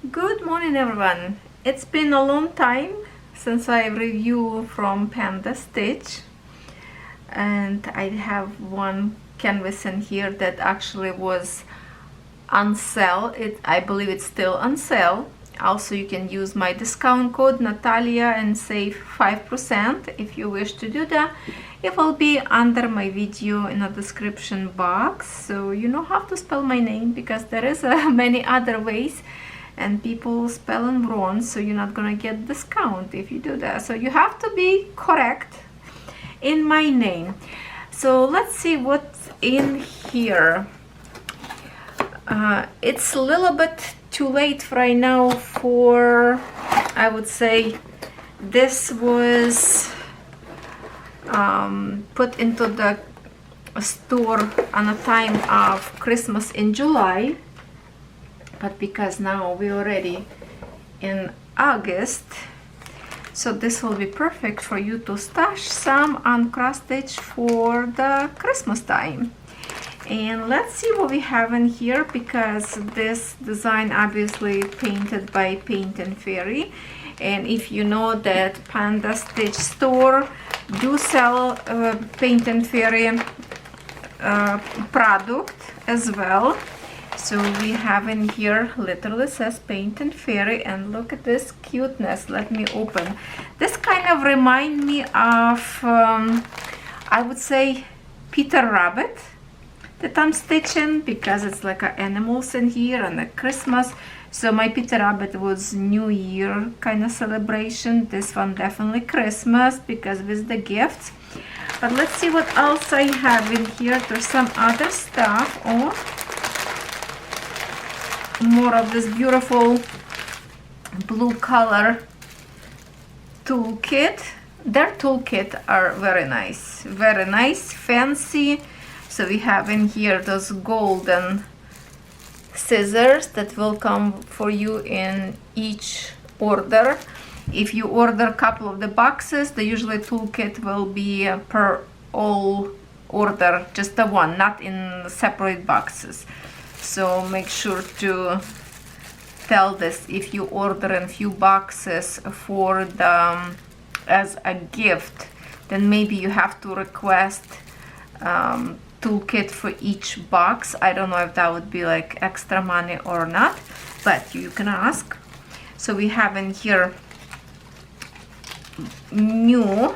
Good morning everyone. It's been a long time since I review from Pandastitch, and I have one canvas in here that actually was on sale. I believe it's still on sale. Also, you can use my discount code Nataliya and save 5% if you wish to do that. It will be under my video in the description box, so you know how to spell my name, because there is many other ways and people spell them wrong, so you're not gonna get discount if you do that. So you have to be correct in my name. So let's see what's in here. It's a little bit too late right now for, I would say, this was put into the store on a time of Christmas in July, but because now we're already in August, so this will be perfect for you to stash some on cross stitch for the Christmas time. And let's see what we have in here, because this design obviously painted by Paint and Fairy, and if you know that Pandastitch store do sell Paint and Fairy product as well. So we have in here, literally says Paint and Fairy, and look at this cuteness. Let me open. This kind of remind me of I would say Peter Rabbit that I'm stitching, because it's like animals in here and a Christmas. So my Peter Rabbit was New Year kind of celebration. This one definitely Christmas because with the gifts. But let's see what else I have in here. There's some other stuff. Oh, more of this beautiful blue color toolkit. Their toolkit are very nice, fancy. So we have in here those golden scissors that will come for you in each order. If you order a couple of the boxes, the usually toolkit will be per all order, just the one, not in separate boxes. So make sure to tell this if you order a few boxes for the as a gift, then maybe you have to request toolkit for each box. I don't know if that would be like extra money or not, but you can ask. So we have in here new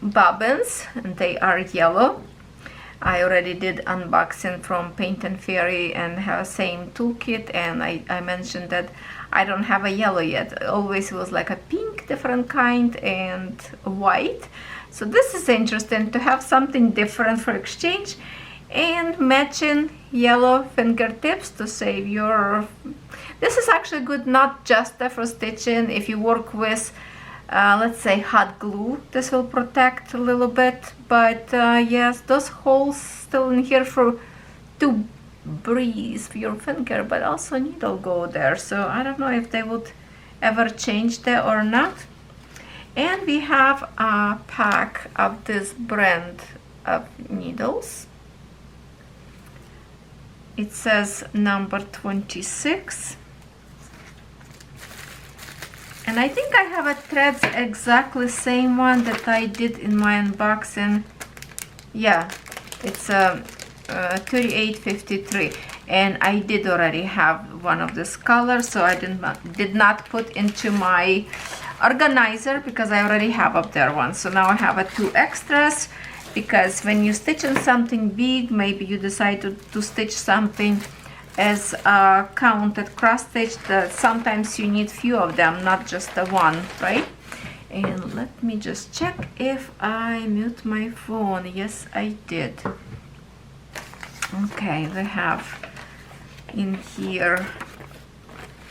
bobbins, and they are yellow. I already did unboxing from Paint and Fairy and have same toolkit, and I mentioned that I don't have a yellow yet. It always was like a pink, different kind, and white. So this is interesting to have something different for exchange, and matching yellow fingertips to save your... This is actually good not just for stitching. If you work with let's say hot glue, this will protect a little bit, but yes, those holes still in here for to breathe your finger, but also needle go there. So I don't know if they would ever change that or not. And we have a pack of this brand of needles. It says number 26. And I think I have a threads exactly same one that I did in my unboxing. Yeah, it's 3853, and I did already have one of this color, so I did not put into my organizer because I already have up there one. So now I have two extras, because when you stitch in something big, maybe you decide to stitch something as a counted cross stitch, that sometimes you need few of them, not just the one, right? And let me just check if I mute my phone. Yes, I did. Okay, we have in here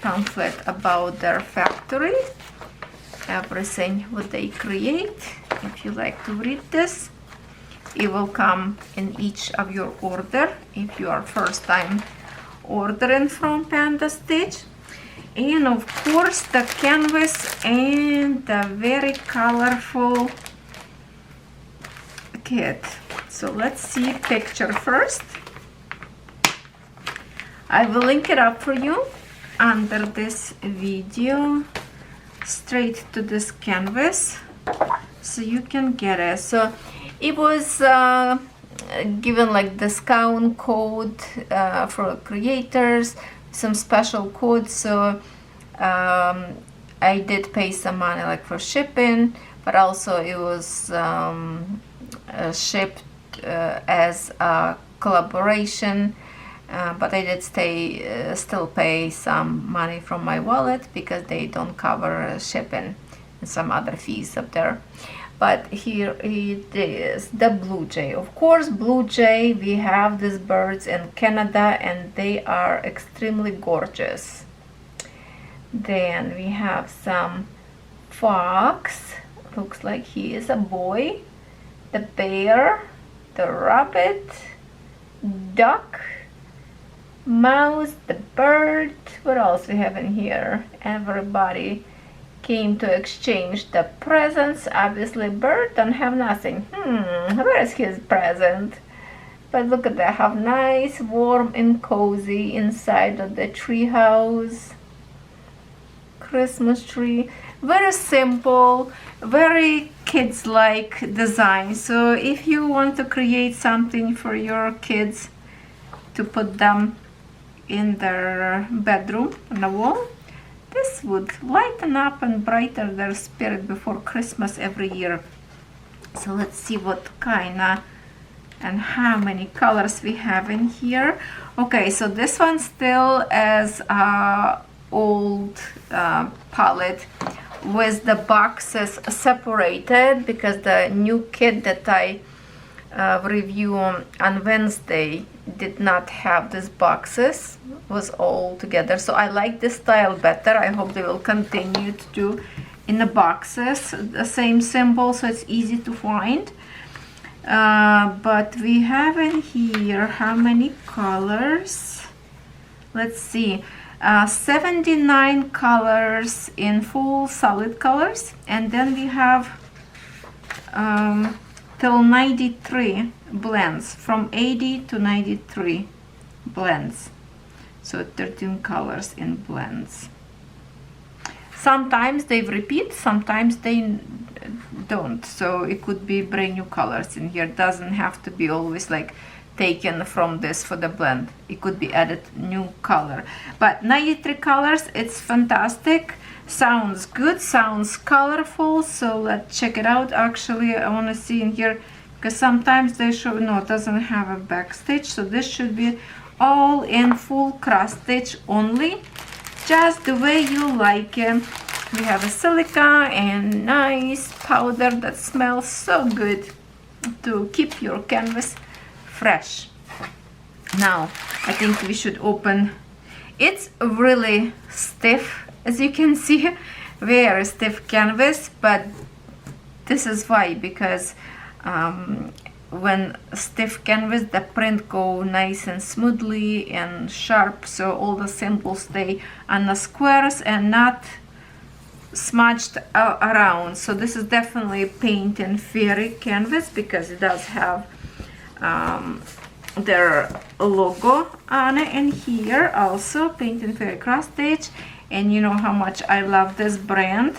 pamphlet about their factory, everything what they create. If you like to read this, it will come in each of your order if you are first time ordering from Pandastitch. And of course the canvas and the very colorful kit. So let's see picture first. I will link it up for you under this video, straight to this canvas, so you can get it. So it was given like discount code for creators, some special codes. So I did pay some money like for shipping, but also it was shipped as a collaboration. But I did still pay some money from my wallet because they don't cover shipping and some other fees up there. But here it is, the blue jay. Of course, blue jay, we have these birds in Canada and they are extremely gorgeous. Then we have some fox, looks like he is a boy, the bear, the rabbit, duck, mouse, the bird. What else we have in here? Everybody came to exchange the presents. Obviously bird don't have nothing. Where is his present? But look at that, how nice, warm and cozy inside of the tree house. Christmas tree, very simple, very kids-like design. So if you want to create something for your kids to put them in their bedroom on the wall, this would lighten up and brighten their spirit before Christmas every year. So let's see what kind of and how many colors we have in here. Okay, so this one still is old palette with the boxes separated, because the new kit that I review on Wednesday did not have these boxes, was all together. So I like this style better. I hope they will continue to do in the boxes the same symbol, so it's easy to find. But we have in here how many colors? Let's see, 79 colors in full solid colors, and then we have till 93 blends, from 80 to 93 blends, so 13 colors in blends. Sometimes they repeat, sometimes they don't, so it could be brand new colors in here. Doesn't have to be always like taken from this for the blend. It could be added new color, but 93 colors, it's fantastic. Sounds good, sounds colorful. So let's check it out. Actually, I want to see in here, because sometimes they show, no, it doesn't have a back stitch, so this should be all in full cross stitch only, just the way you like it. We have a silica and nice powder that smells so good to keep your canvas fresh. Now I think we should open. It's really stiff, as you can see, very stiff canvas, but this is why, because when stiff canvas, the print go nice and smoothly and sharp, so all the symbols stay on the squares and not smudged around. So this is definitely Paint and Fairy canvas, because it does have their logo on it. And here also Paint and Fairy cross stitch, and you know how much I love this brand,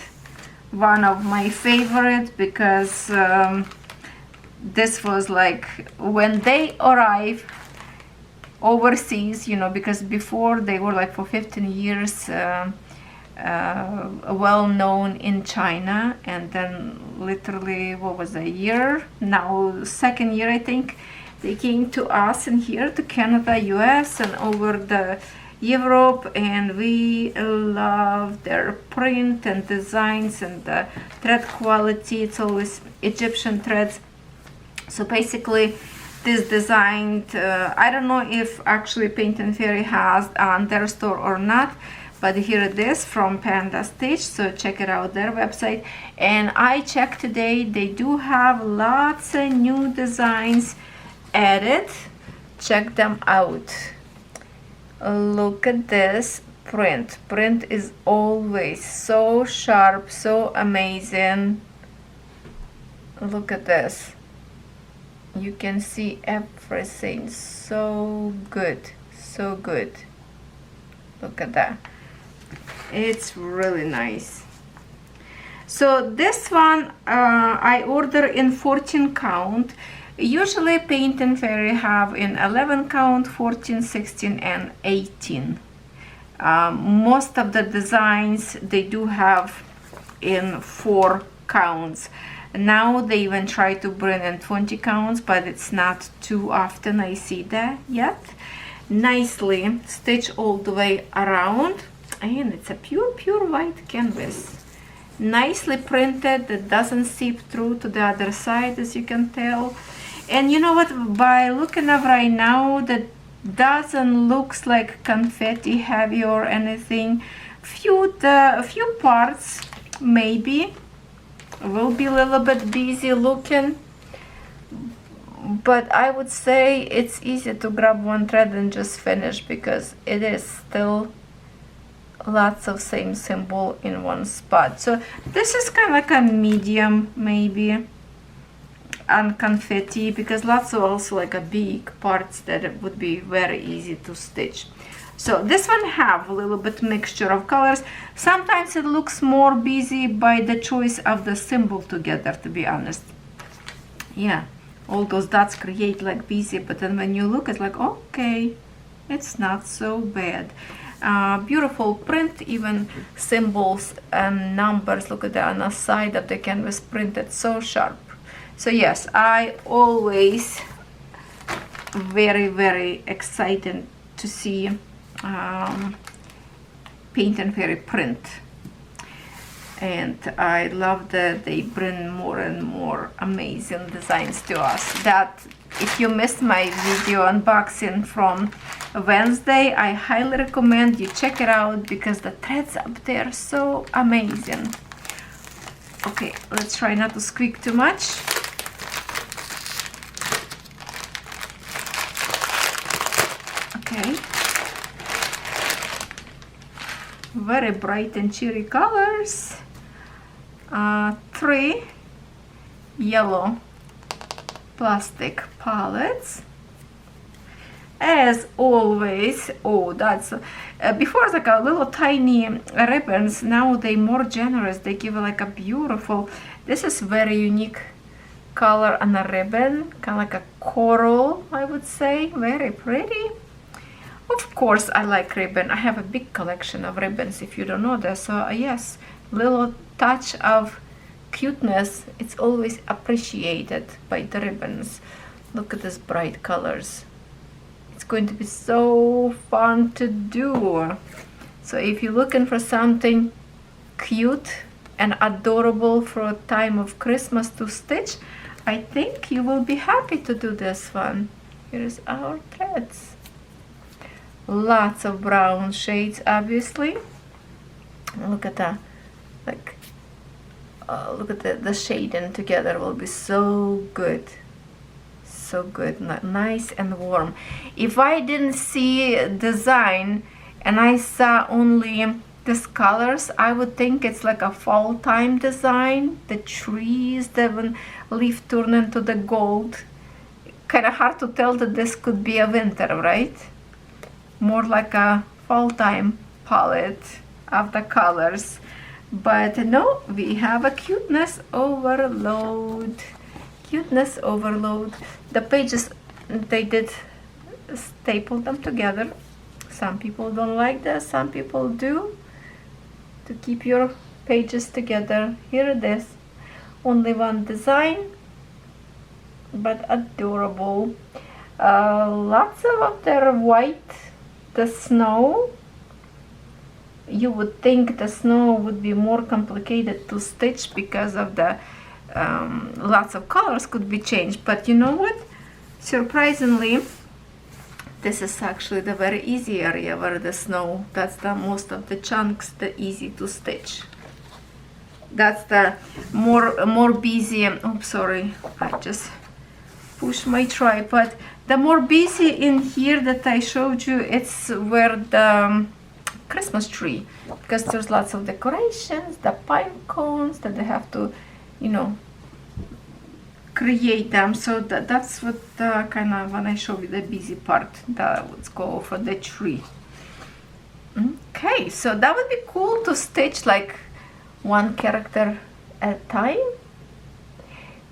one of my favorite, because this was like when they arrived overseas, you know, because before they were like for 15 years well known in China, and then literally, what was a year now, second year I think, they came to us in here to Canada, US, and over the Europe, and we love their print and designs and the thread quality. It's always Egyptian threads. So basically this designed, I don't know if actually Paint and Fairy has on their store or not, but here it is from Pandastitch, so check it out, their website. And I checked today, they do have lots of new designs added. Check them out. Look at this print. Print is always so sharp, so amazing. Look at this. You can see everything so good, so good. Look at that. It's really nice. So this one I order in 14 count. Usually Paint and Fairy have in 11 count, 14, 16 and 18. Most of the designs they do have in 4 counts. Now they even try to bring in 20 counts, but it's not too often I see that yet. Nicely stitched all the way around, and it's a pure white canvas. Nicely printed, that doesn't seep through to the other side, as you can tell. And you know what, by looking up right now, that doesn't looks like confetti heavy or anything. Few parts maybe will be a little bit busy looking, but I would say it's easy to grab one thread and just finish, because it is still lots of same symbol in one spot. So this is kind of like a medium maybe on confetti, because lots of also like a big parts that it would be very easy to stitch. So this one have a little bit mixture of colors. Sometimes it looks more busy by the choice of the symbol together, to be honest. Yeah, all those dots create like busy, but then when you look, it's like, okay, it's not so bad. Beautiful print, even symbols and numbers, look at that on the side of the canvas, printed so sharp. So yes, I always very excited to see Paint and Fairy print, and I love that they bring more and more amazing designs to us. That if you missed my video unboxing from Wednesday, I highly recommend you check it out, because the threads up there are so amazing. Okay, let's try not to squeak too much. Okay, very bright and cheery colors. 3 yellow plastic palettes. As always, oh, that's before it's like a little tiny ribbons. Now they more generous. They give like a beautiful. This is very unique color on a ribbon, kind of like a coral, I would say. Very pretty. Of course, I like ribbon. I have a big collection of ribbons, if you don't know that. So yes, little touch of cuteness, it's always appreciated by the ribbons. Look at these bright colors. It's going to be so fun to do. So if you're looking for something cute and adorable for a time of Christmas to stitch, I think you will be happy to do this one. Here's our threads. Lots of brown shades, obviously. Look at that, like look at the shading together will be so good, so good, nice and warm. If I didn't see design and I saw only these colors, I would think it's like a fall time design. The trees, the leaf turn into the gold. Kind of hard to tell that this could be a winter, right? More like a fall time palette of the colors. But no, we have a cuteness overload. Cuteness overload. The pages, they did staple them together. Some people don't like that, some people do. To keep your pages together. Here it is. Only one design, but adorable. Lots of their white. The snow, you would think the snow would be more complicated to stitch because of the lots of colors could be changed, but you know what, surprisingly this is actually the very easy area where the snow, that's the most of the chunks, the easy to stitch. That's the more busy, oops, sorry, I just push my tripod. The more busy in here that I showed you, it's where the Christmas tree, because there's lots of decorations, the pine cones that they have to, you know, create them. So that's what kind of, when I show you the busy part, that would go for the tree. Okay, so that would be cool to stitch like one character at a time.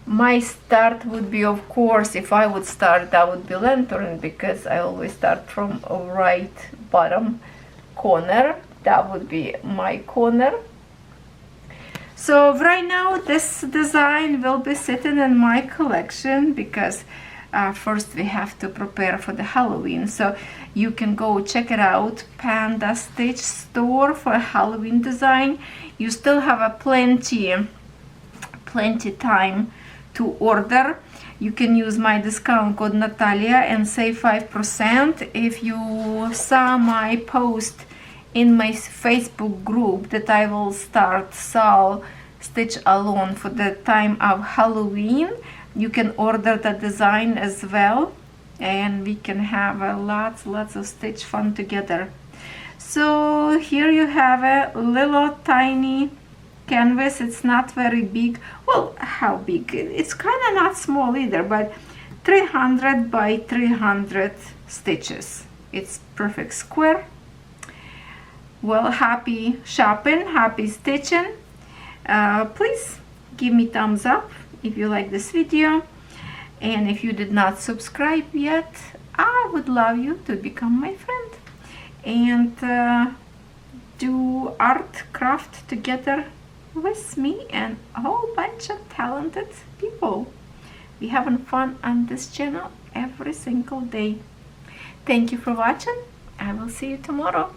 My start would be, of course, if I would start, that would be lantern, because I always start from a right bottom corner. That would be my corner. So right now this design will be sitting in my collection, because first we have to prepare for the Halloween. So you can go check it out, Panda Stitch store, for a Halloween design. You still have a plenty time to order. You can use my discount code Nataliya and save 5%. If you saw my post in my Facebook group that I will start sell stitch alone for the time of Halloween, you can order the design as well, and we can have lots of stitch fun together. So here you have a little tiny canvas. It's not very big. Well, how big? It's kind of not small either, but 300 by 300 stitches. It's perfect square. Well, happy shopping, happy stitching. Please give me thumbs up if you like this video, and if you did not subscribe yet, I would love you to become my friend and do art craft together with me and a whole bunch of talented people. We having fun on this channel every single day. Thank you for watching. I will see you tomorrow.